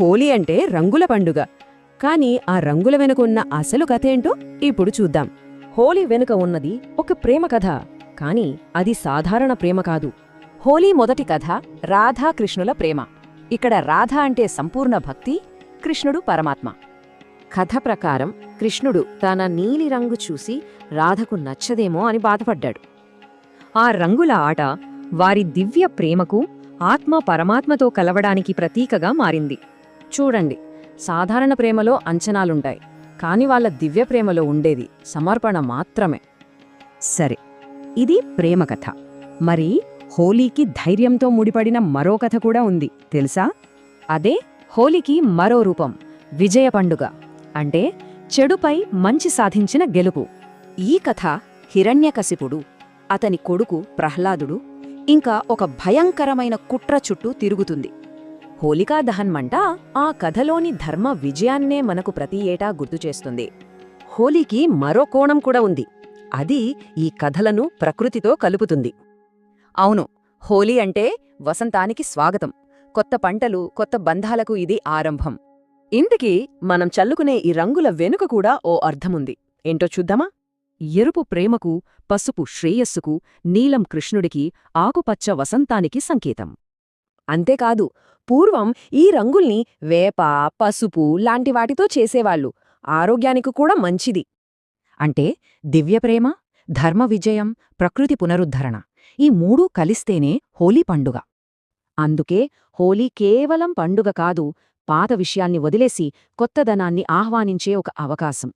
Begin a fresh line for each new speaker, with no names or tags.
హోలీ అంటే రంగుల పండుగ. కాని ఆ రంగుల వెనుకున్న అసలు కథేంటో ఇప్పుడు చూద్దాం.
హోలీ వెనుక ఉన్నది ఒక ప్రేమ కథ, కాని అది సాధారణ ప్రేమ కాదు. హోలీ మొదటి కథ రాధాకృష్ణుల ప్రేమ. ఇక్కడ రాధ అంటే సంపూర్ణ భక్తి, కృష్ణుడు పరమాత్మ. కథ ప్రకారం కృష్ణుడు తన నీలిరంగు చూసి రాధకు నచ్చదేమో అని బాధపడ్డాడు. ఆ రంగుల ఆట వారి దివ్య ప్రేమకు, ఆత్మ పరమాత్మతో కలవడానికి ప్రతీకగా మారింది. చూడండి, సాధారణ ప్రేమలో అంచనాలుంటాయి, కాని వాళ్ళ దివ్య ప్రేమలో ఉండేది సమర్పణ మాత్రమే.
సరే, ఇది ప్రేమ కథ. మరి హోలీకి ధైర్యంతో ముడిపడిన మరో కథ కూడా ఉంది, తెలుసా?
అదే హోలీకి మరో రూపం, విజయ పండుగ. అంటే చెడుపై మంచి సాధించిన గెలుపు. ఈ కథ హిరణ్యకశిపుడు, అతని కొడుకు ప్రహ్లాదుడు, ఇంకా ఒక భయంకరమైన కుట్ర చుట్టూ తిరుగుతుంది. హోలికా దహన్మంట ఆ కథలోని ధర్మ విజయాన్నే మనకు ప్రతి ఏటా గుర్తుచేస్తుంది.
హోలీకి మరో కోణం కూడా ఉంది. అది ఈ కథలను ప్రకృతితో కలుపుతుంది.
అవును, హోలీ అంటే వసంతానికి స్వాగతం. కొత్త పంటలు, కొత్త బంధాలకు ఇది ఆరంభం.
ఇంతకీ మనం చల్లుకునే ఈ రంగుల వెనుక కూడా ఓ అర్థముంది. ఏంటో చూద్దామా? ఎరుపు ప్రేమకు, పసుపు శ్రేయస్సుకు, నీలం కృష్ణుడికి, ఆకుపచ్చ వసంతానికి సంకేతం. అంతేకాదు, పూర్వం ఈ రంగుల్ని వేప, పసుపు లాంటి వాటితో చేసేవాళ్లు. ఆరోగ్యానికి కూడా మంచిది. అంటే దివ్యప్రేమ, ధర్మ విజయం, ప్రకృతి పునరుద్ధరణ, ఈ మూడూ కలిస్తేనే హోలీ పండుగ. అందుకే హోలీ కేవలం పండుగ కాదు, పాత విషయాల్ని వదిలేసి కొత్తదనాన్ని ఆహ్వానించే ఒక అవకాశం.